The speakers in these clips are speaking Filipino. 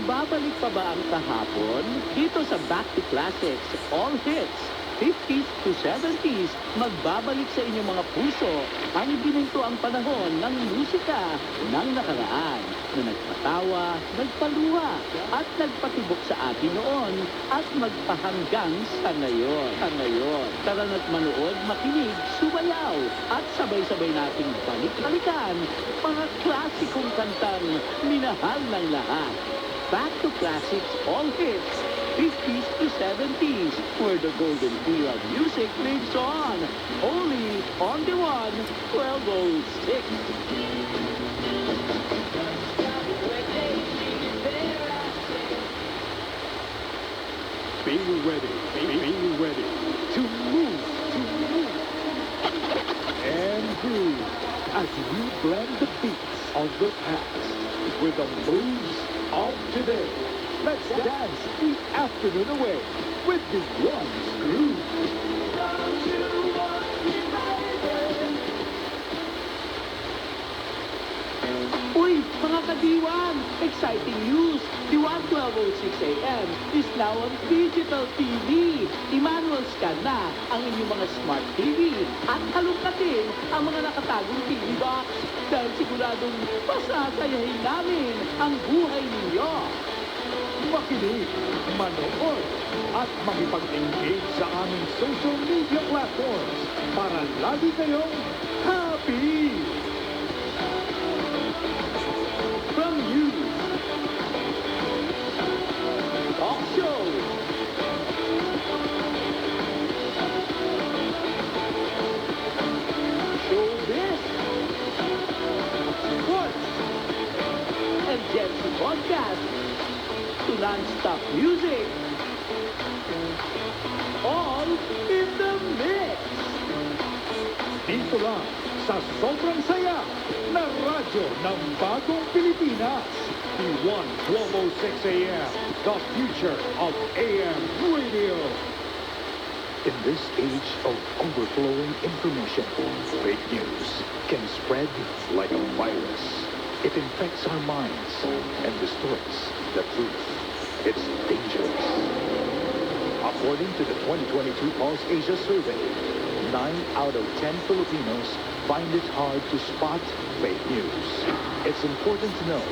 Magbabalik pa ba ang kahapon? Dito sa Back to Classics, All Hits, 50s to 70s, magbabalik sa inyong mga puso ang ibininto ang panahon ng musika ng nakaraan na nagpatawa, nagpaluha at nagpatibok sa atin noon at magpahanggang sa ngayon. Tara na't manood, makinig, sumayaw at sabay-sabay nating balik-balikan mga klasikong kantang minahal ng lahat. Back to Classics All Hits, 50s to 70s, where the golden era of music lives on. Only on the one, 1206. Be ready to move, and groove as we blend the beats of the past with the moves of today. Let's dance the afternoon away with the one's groove. Uy, mga kadiwan! Exciting news! Diwan 1206 AM is now on digital TV. I-manual scan na ang inyong mga smart TV at halungkatin ang mga nakatagong TV box dahil siguradong pasasayahin namin ang buhay ninyo. Makinig, manood, at makipag-engage sa aming social media platforms para lagi kayong happy! From news, talk shows, showbiz, sports, and Gen Z podcast to non-stop music, all in the mix. Dito lang sa sobrang saya na radyo ng bagong Pilipinas. The 1206 AM, the future of AM radio. In this age of overflowing information, fake news can spread like a virus. It infects our minds and distorts the truth. It's dangerous. According to the 2022 Pulse Asia survey, 9 out of 10 Filipinos find it hard to spot fake news. It's important to know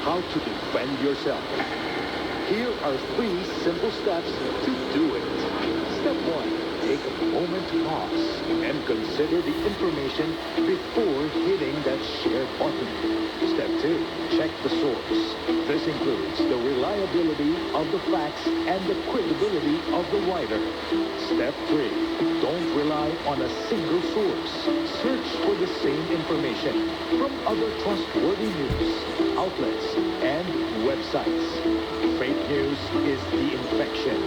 how to defend yourself. Here are 3 simple steps to do it. Step 1, take a moment to pause and consider the information before hitting that share button. Step 2, check the source. This includes the reliability of the facts and the credibility of the writer. Step 3, don't rely on a single source. Search for the same information from other trustworthy news outlets and websites. Fake news is the infection.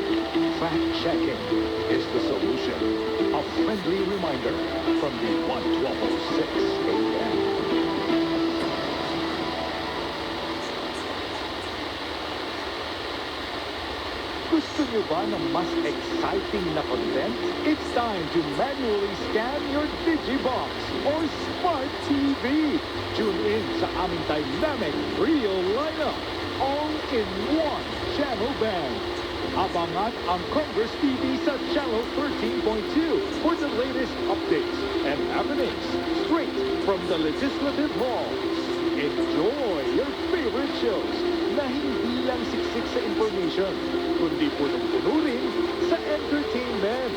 Fact-checking is the solution. A friendly reminder from the 1206 AM. Gusto nyo ba ng mas exciting na content? It's time to manually scan your Digibox or Smart TV. Tune in sa aming dynamic real lineup, all in one channel band. Abangan ang Congress TV sa Channel 13.2 for the latest updates and happenings straight from the Legislative Halls. Enjoy your favorite shows na hindi lang siksik sa information, kundi punong-puno rin sa entertainment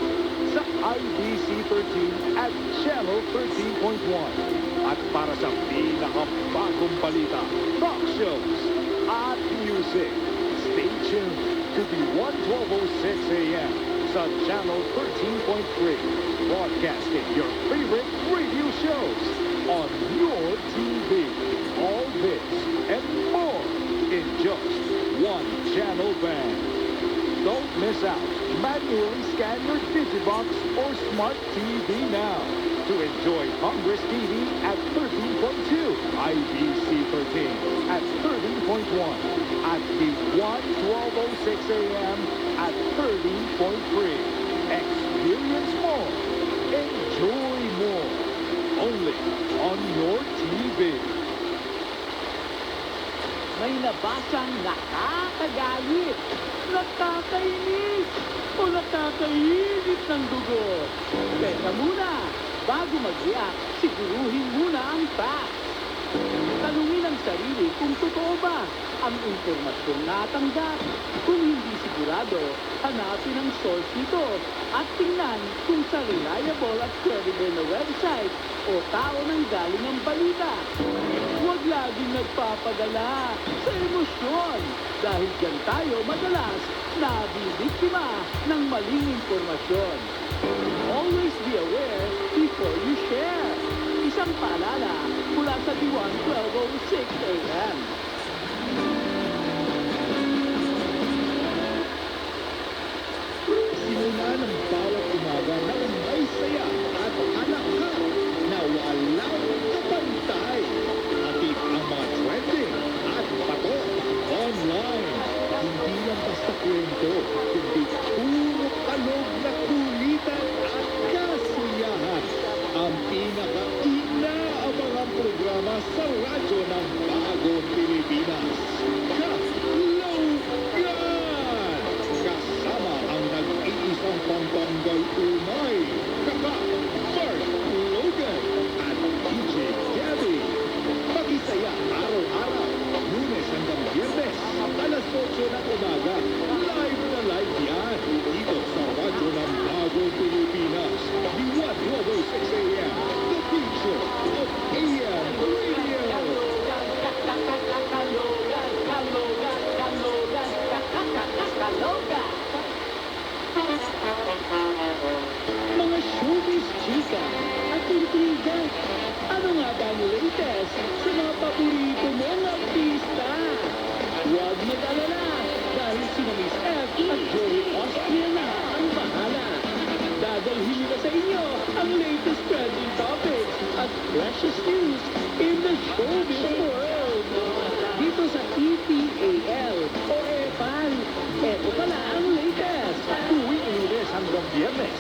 sa IBC 13 at Channel 13.1. At para sa pinakabagong balita, talk shows at music, stay tuned to the 1206 AM sa Channel 13.3, broadcasting your favorite radio shows on your TV. All this and more in just one channel band. Don't miss out. Manually scan your Digibox or Smart TV now to enjoy Congress TV at 13.2, IBC 13 at 13.1, at the 1206 AM at 13.3. Experience more. Enjoy more. Only on your TV. may nabasang nakakagalit, nakakainis, o nakakainit ng dugo. Teka muna, bago mag-react, siguruhin muna ang facts. Tanungin ang sarili kung totoo ba ang impormasyong natanggap. Kung hindi sigurado, hanapin ang source nito at tingnan kung sa reliable at credible na website o tao nang galing ang balita. Huwag laging nagpapadala sa emosyon dahil dyan tayo madalas nabibiktima ng maling impormasyon. Always be aware before you share. Isang paalala mula sa Diwan 12:06 AM. Simula ng bawat umaga na may saya at alakal na walang kapantay. Atid ang mga trending at bato online. Hindi lang basta kwento, kundi puro kalog na kulitan at kasiyahan. Ang pinaka-inaabangang programa sa radyo ng Bagong Pilipinas. Kalogan! Kasama ang nag-iisang pampanggal umay, Kaka Mark Logan at DJ Gabby. Makisaya araw-araw, Lunes hanggang Biyernes, alas 8 ng umaga. Live na live yan, dito sa radyo ng Bagong Pilipinas. Diwan 12:06 AM, the future of AM Radio. Mga showbiz chika at intriga. Ano nga ba ang latest sa mga paborito mong artista? Huwag mag-alala dahil si Miss F at Joey Austria na ang bahala. Dadalhin nila sa inyo ang latest trending topics at precious news in the showbiz world. Dito sa TTAL o EPAL. Eto pala ang latest. Tuwing Lunes hanggang Biyernes,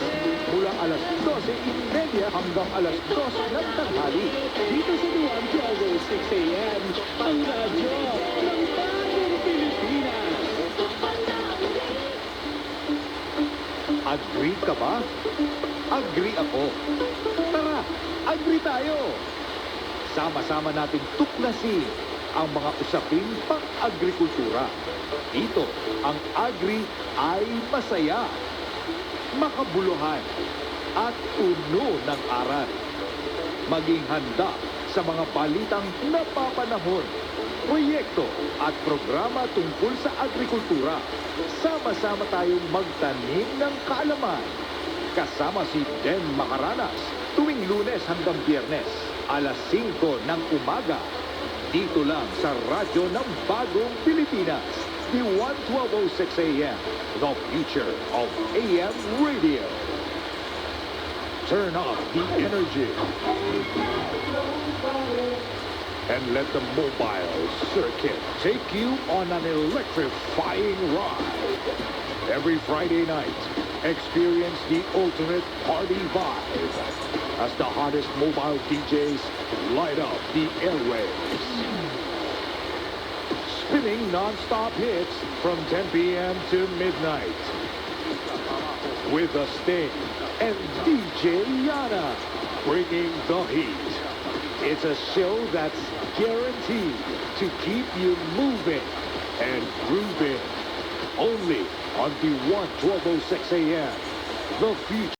mula alas 12:30 hanggang alas 2 ng tanghali. Dito sa Duwan 12:06 AM, ang radyo ng Bagong Pilipinas. Agree ka ba? Agree ako. Tara, agree tayo. Sama-sama nating tuklasin ang mga usaping pang-agrikultura. Dito, ang agri ay masaya, makabuluhan, at puno ng aral. Maging handa sa mga balitang napapanahon, proyekto at programa tungkol sa agrikultura. Sama-sama tayong magtanim ng kaalaman. Kasama si Den Macaranas tuwing Lunes hanggang Biyernes, alas 5 ng umaga. Dito lang sa radyo ng Bagong Pilipinas, the 12:06 AM, the future of AM radio. Turn up the energy and let the mobile circuit take you on an electrifying ride. Every Friday night, experience the ultimate party vibe as the hottest mobile DJs light up the airwaves. Spinning non-stop hits from 10 p.m. to midnight. With a Sting and DJ Yana bringing the heat. It's a show that's guaranteed to keep you moving and grooving. Only on the 12:06 AM. The future.